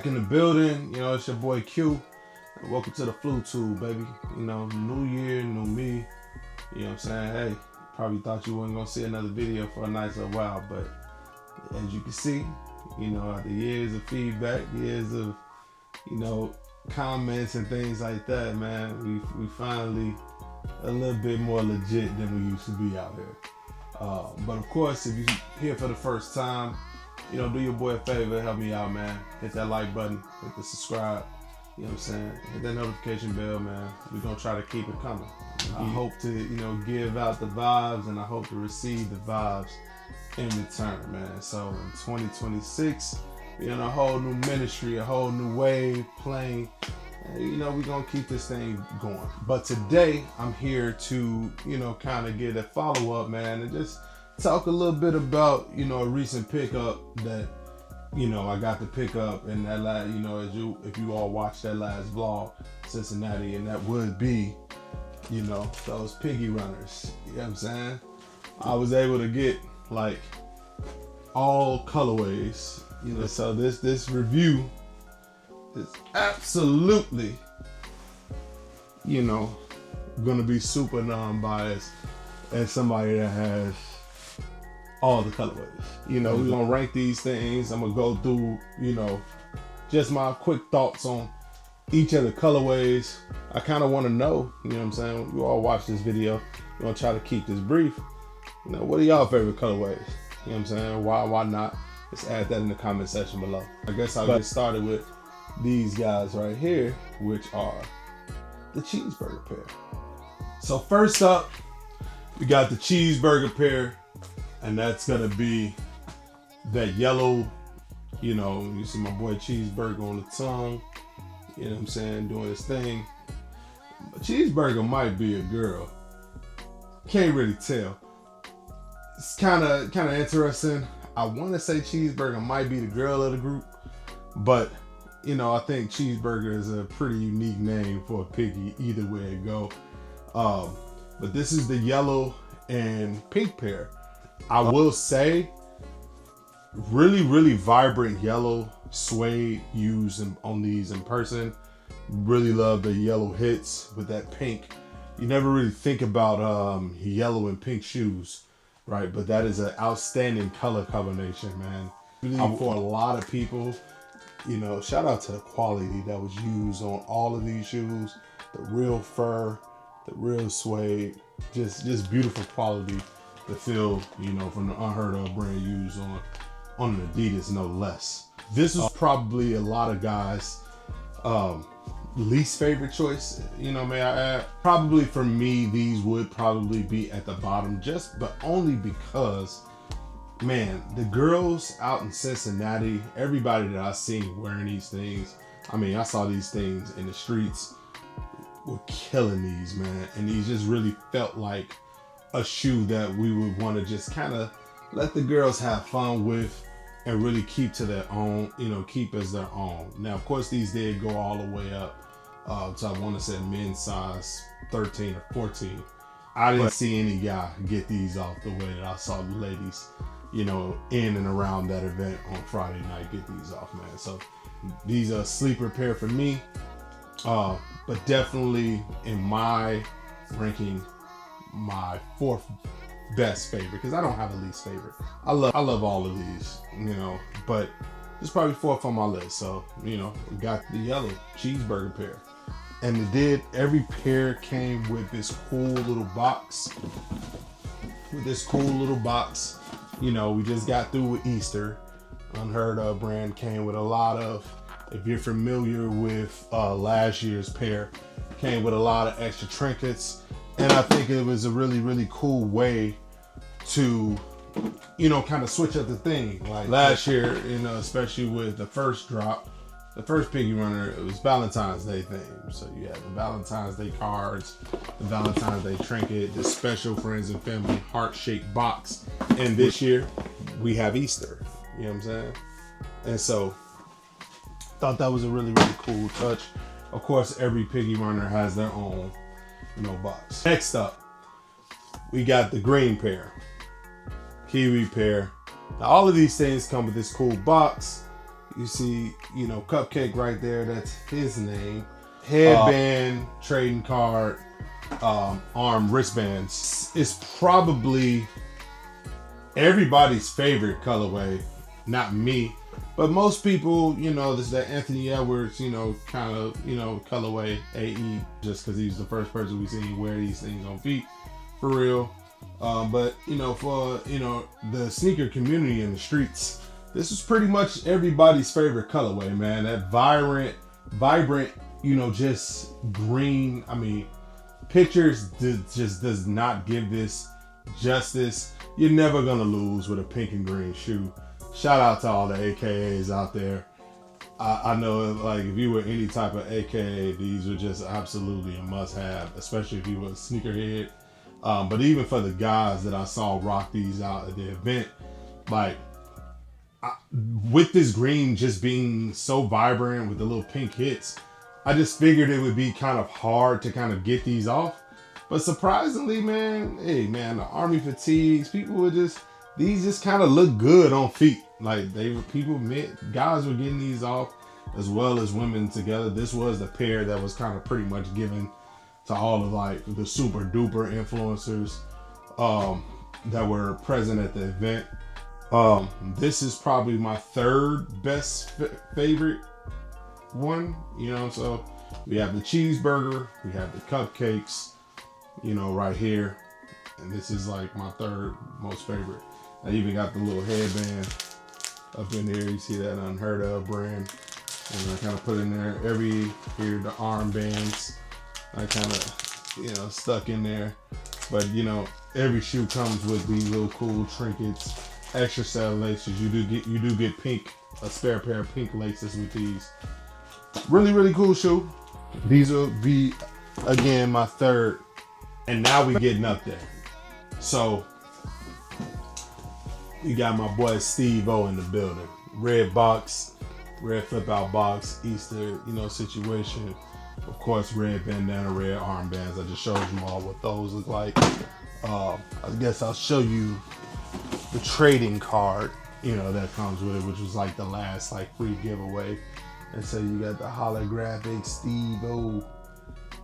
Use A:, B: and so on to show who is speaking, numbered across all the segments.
A: back in the building. You know, it's your boy Q. Welcome to the Flu Tube, baby. You know, new year, new me. You know what I'm saying? Hey, probably thought you wasn't gonna see another video for a nice little while, but as you can see, you know, after years of feedback, years of, you know, comments and things like that, man, we finally a little bit more legit than we used to be out here. But of course, if you're here for the first time, you know, do your boy a favor, help me out, man. Hit that like button, hit the subscribe, you know what I'm saying? Hit that notification bell, man. We're gonna try to keep it coming. I hope to, you know, give out the vibes, and I hope to receive the vibes in return, man. So in 2026, we're in a whole new ministry, a whole new wave playing. You know, we're gonna keep this thing going. But today I'm here to, you know, kind of get a follow-up, man, and just talk a little bit about, you know, a recent pickup that, you know, I got to pick up, and that last, you know, if you all watched that last vlog, Cincinnati, and that would be, you know, those Piggy Runners. You know what I'm saying? I was able to get like all colorways, you know, so this review is absolutely, you know, gonna be super non-biased as somebody that has all the colorways. You know, we're gonna rank these things. I'm gonna go through, you know, just my quick thoughts on each of the colorways. I kind of want to know, you know what I'm saying? You all watch this video. We're gonna try to keep this brief. You know, what are y'all favorite colorways? You know what I'm saying? Why not? Just add that in the comment section below. I guess I'll get started with these guys right here, which are the cheeseburger pair. So first up, we got the cheeseburger pair, and that's gonna be that yellow, you know, you see my boy Cheeseburger on the tongue, you know what I'm saying, doing his thing. But Cheeseburger might be a girl. Can't really tell. It's kind of interesting. I want to say Cheeseburger might be the girl of the group, but you know, I think Cheeseburger is a pretty unique name for a piggy, either way it go. But this is the yellow and pink pair. I will say, really vibrant yellow suede used on these in person. Really love the yellow hits with that pink. You never really think about yellow and pink shoes, right? But that is an outstanding color combination, man. Really for a lot of people. You know, shout out to the quality that was used on all of these shoes. The real fur, the real suede, just beautiful quality to feel, you know, from the Unheardof brand used on an Adidas, no less. This is probably a lot of guys' least favorite choice, you know, may I add. Probably for me, these would probably be at the bottom, but only because, man, the girls out in Cincinnati, everybody that I've seen wearing these things, I mean, I saw these things in the streets, were killing these, man. And these just really felt like a shoe that we would want to just kind of let the girls have fun with and really keep to their own, you know, keep as their own. Now, of course, these did go all the way up. So I want to say men's size 13 or 14. I didn't see any guy get these off the way that I saw the ladies, you know, in and around that event on Friday night get these off, man. So these are a sleeper pair for me, but definitely in my ranking, my fourth best favorite, because I don't have a least favorite. I love all of these, you know, but it's probably fourth on my list. So, you know, we got the yellow cheeseburger pair, and every pair came with this cool little box. You know, we just got through with Easter. Unheardof brand came with a lot of, if you're familiar with last year's pair, came with a lot of extra trinkets. And I think it was a really cool way to, you know, kind of switch up the thing. Like last year, you know, especially with the first drop, the first Piggy Runner, it was Valentine's Day theme. So you had the Valentine's Day cards, the Valentine's Day trinket, the special friends and family heart-shaped box. And this year, we have Easter. You know what I'm saying? And so, thought that was a really cool touch. Of course, every Piggy Runner has their own, you know, box. Next up, we got the green pair, kiwi pair. Now all of these things come with this cool box. You see, you know, Cupcake right there. That's his name. Headband, trading card, arm wristbands. It's probably everybody's favorite colorway. Not me, but most people, you know, this is that Anthony Edwards, you know, kind of, you know, colorway AE, just because he's the first person we've seen wear these things on feet, for real. But you know, for you know the sneaker community in the streets, this is pretty much everybody's favorite colorway, man. That vibrant, you know, just green. I mean, pictures just does not give this justice. You're never gonna lose with a pink and green shoe. Shout out to all the AKAs out there. I know, like, if you were any type of AKA, these are just absolutely a must-have, especially if you were a sneakerhead. But even for the guys that I saw rock these out at the event, like, with this green just being so vibrant with the little pink hits, I just figured it would be kind of hard to kind of get these off. But surprisingly, man, hey, man, the army fatigues, these just kind of look good on feet. Like, guys were getting these off as well as women together. This was the pair that was kind of pretty much given to all of like the super duper influencers that were present at the event. This is probably my third best favorite one, you know. So we have the cheeseburger, we have the cupcakes, you know, right here, and this is like my third most favorite. I even got the little headband up in there. You see that Unheardof brand, and I kind of put in there here the armbands. I kind of, you know, stuck in there. But you know, every shoe comes with these little cool trinkets, extra set of laces. You do get a spare pair of pink laces with these. Really, really cool shoe. These will be, again, my third. And now we getting up there. So you got my boy Steve O in the building. Red box, red flip out box, Easter, you know, situation. Of course, red bandana, red armbands. I just showed you all what those look like. I guess I'll show you the trading card, you know, that comes with it, which was like the last like free giveaway. And so you got the holographic Steve O,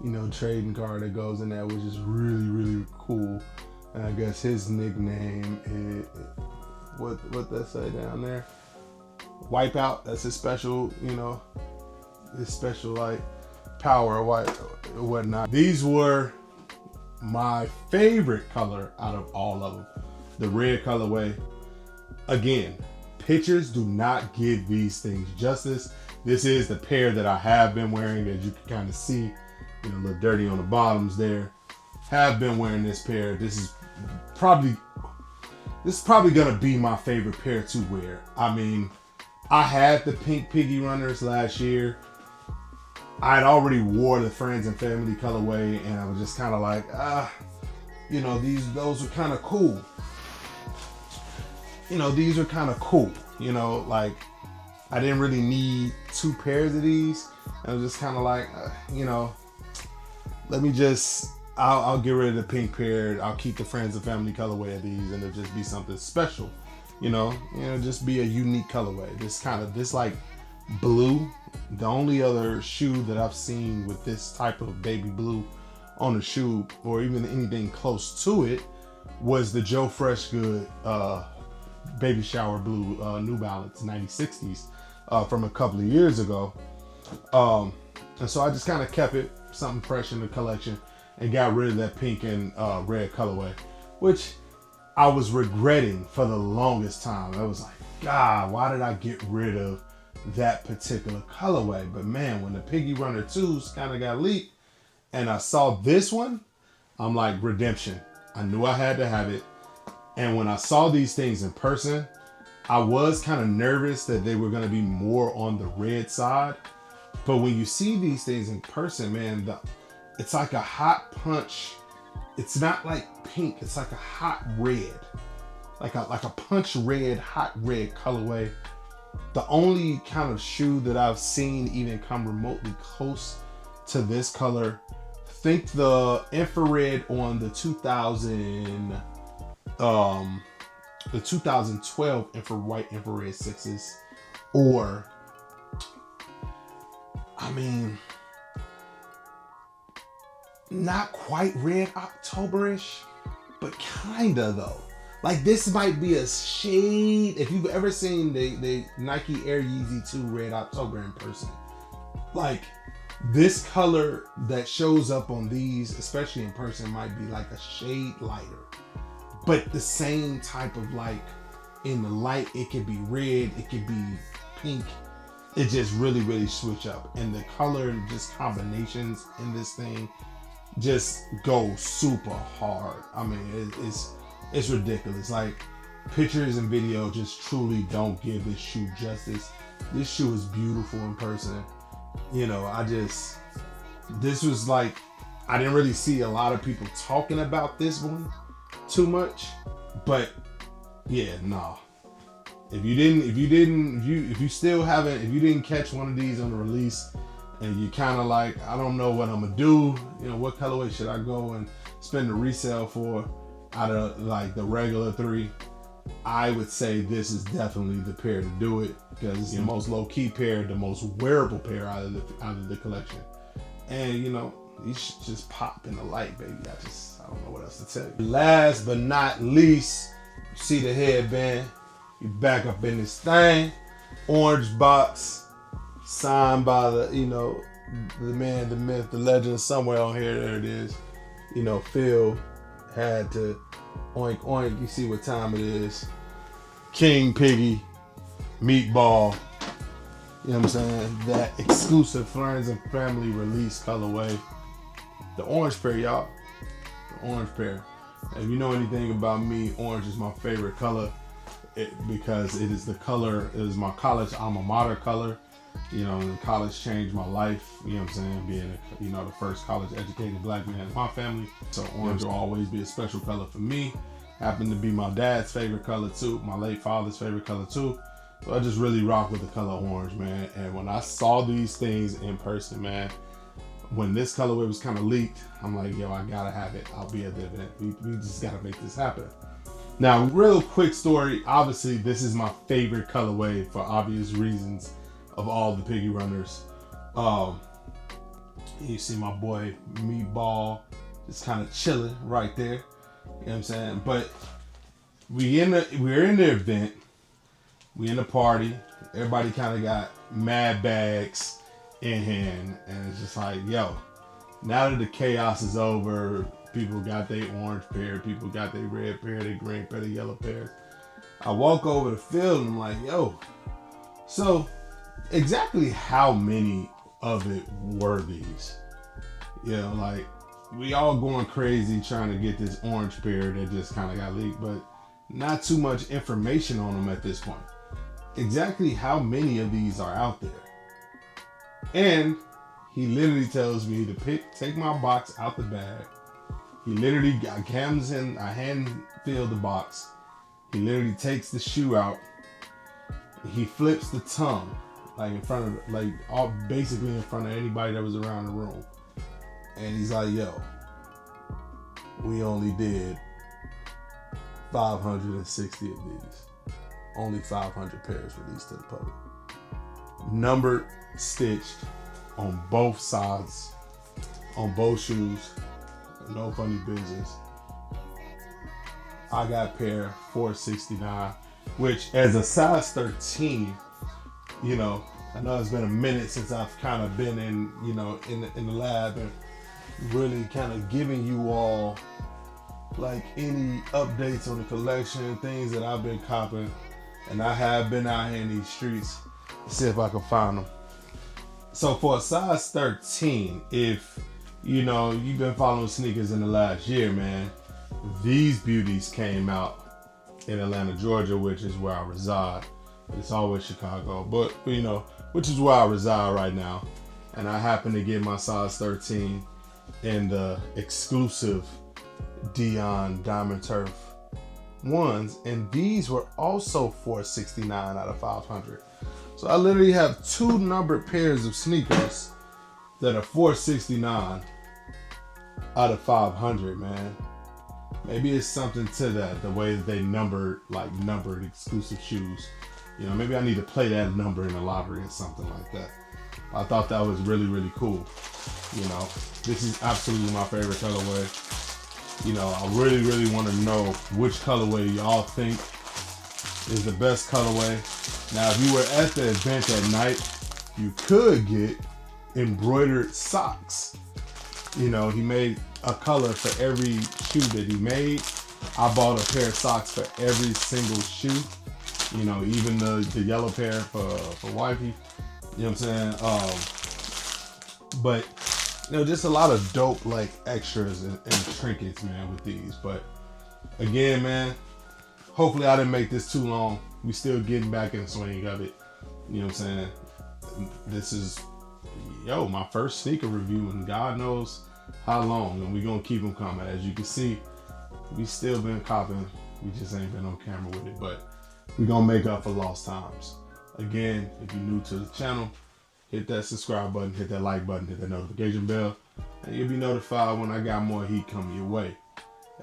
A: you know, trading card that goes in there, which is really, really cool. And I guess his nickname is, what that say down there? Wipeout. That's his special, you know, his special like power or whatnot. These were my favorite color out of all of them. The red colorway. Again, pictures do not give these things justice. This is the pair that I have been wearing, as you can kind of see, you know, a little dirty on the bottoms there. Have been wearing this pair. This is probably gonna be my favorite pair to wear. I mean, I had the pink Piggy Runners last year. I had already wore the friends and family colorway, and I was just kind of like, you know, those are kind of cool. You know, these are kind of cool. You know, like, I didn't really need two pairs of these. I was just kind of like, you know, let me just, I'll get rid of the pink pair. I'll keep the friends and family colorway of these, and it'll just be something special. You know, just be a unique colorway. This like blue. The only other shoe that I've seen with this type of baby blue on the shoe, or even anything close to it, was the Joe Freshgood baby shower blue New Balance 9060s from a couple of years ago. And so I just kind of kept it something fresh in the collection and got rid of that pink and red colorway, which I was regretting for the longest time. I was like, God, why did I get rid of that particular colorway? But man, when the Piggy Runner 2s kind of got leaked and I saw this one, I'm like, redemption. I knew I had to have it. And when I saw these things in person, I was kind of nervous that they were going to be more on the red side. But when you see these things in person, man, it's like a hot punch. It's not like pink. It's like a hot red, like a punch red, hot red colorway. The only kind of shoe that I've seen even come remotely close to this color, think the infrared on the 2012 white infrared 6s, or I mean, not quite Red October-ish, but kinda though. Like, this might be a shade. If you've ever seen the Nike Air Yeezy 2 Red October in person, like, this color that shows up on these, especially in person, might be like a shade lighter. But the same type of, like, in the light, it could be red, it could be pink. It just really, really switch up. And the color just combinations in this thing just go super hard. I mean, it's ridiculous. Like, pictures and video just truly don't give this shoe justice. This shoe is beautiful in person. You know, this was like, I didn't really see a lot of people talking about this one too much, but yeah, nah. If you didn't catch one of these on the release, and you kind of like, I don't know what I'm gonna do, you know, what colorway should I go and spend the resale for out of like the regular 3, I would say this is definitely the pair to do it, because it's the most low-key pair, the most wearable pair out of the collection. And you know, these should just pop in the light, baby. I don't know what else to tell you. Last but not least, you see the headband. You back up in this thing. Orange box, signed by the, you know, the man, the myth, the legend, somewhere on here. There it is. You know, Phil had to oink oink. You see what time it is. King Piggy, Meatball. You know what I'm saying? That exclusive Friends and Family release colorway. The orange pair, y'all. The orange pair. If you know anything about me, orange is my favorite color. Because it is the color, it is my college alma mater color. You know, college changed my life. You know what I'm saying? Being, you know, the first college educated black man in my family. So orange will always be a special color for me. Happened to be my dad's favorite color too. My late father's favorite color too. So I just really rock with the color orange, man. And when I saw these things in person, man, when this colorway was kind of leaked, I'm like, yo, I gotta have it. I'll be at the event. We just gotta make this happen. Now, real quick story. Obviously, this is my favorite colorway for obvious reasons of all the Piggy Runners. You see my boy Meatball just kind of chilling right there. You know what I'm saying? But we're in the event. We in the party. Everybody kind of got mad bags in hand, and it's just like, yo, now that the chaos is over, people got their orange pair, people got their red pair, their green pair, their yellow pair. I walk over the field and I'm like, yo, so exactly how many of it were these? You know, like, we all going crazy trying to get this orange pair that just kind of got leaked, but not too much information on them at this point. Exactly how many of these are out there? And he literally tells me to take my box out the bag. He literally comes in, I hand feel the box. He literally takes the shoe out. He flips the tongue, like in front of, like, all basically in front of anybody that was around the room. And he's like, yo, we only did 560 of these. Only 500 pairs released to the public. Numbered, stitched on both sides, on both shoes. No funny business. I got pair 469, which as a size 13, you know, I know it's been a minute since I've kind of been in, you know, in the lab and really kind of giving you all like any updates on the collection, things that I've been copping, and I have been out here in these streets to see if I can find them. So for a size 13, if you know you've been following sneakers in the last year, man, these beauties came out in Atlanta, Georgia, which is where I reside. It's always Chicago, but you know, which is where I reside right now. And I happen to get my size 13 in the exclusive Dion Diamond Turf ones, and these were also 469 out of 500. So I literally have two numbered pairs of sneakers that are 469 out of 500, man. Maybe it's something to that, the way that they numbered exclusive shoes. You know, maybe I need to play that number in the lottery or something like that. I thought that was really, really cool. You know, this is absolutely my favorite colorway. You know, I really, really want to know which colorway y'all think is the best colorway. Now, if you were at the event that night, you could get embroidered socks. You know, he made a color for every shoe that he made. I bought a pair of socks for every single shoe. You know, even the yellow pair for wifey. You know what I'm saying? But, you know, just a lot of dope, like, extras and trinkets, man, with these. But, again, man, hopefully I didn't make this too long. We still getting back in the swing of it. You know what I'm saying? This is, my first sneaker review, and God knows how long. And we going to keep them coming. As you can see, we still been copping. We just ain't been on camera with it. But we going to make up for lost times. Again, if you're new to the channel, hit that subscribe button, hit that like button, hit that notification bell, and you'll be notified when I got more heat coming your way.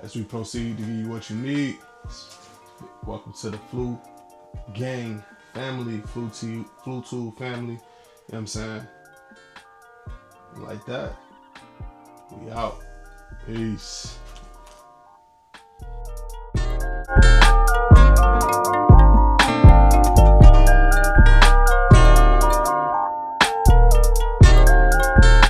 A: As we proceed to give you what you need, welcome to the Flu Gang family, Flu Tool family. You know what I'm saying? Like that. We out. Peace.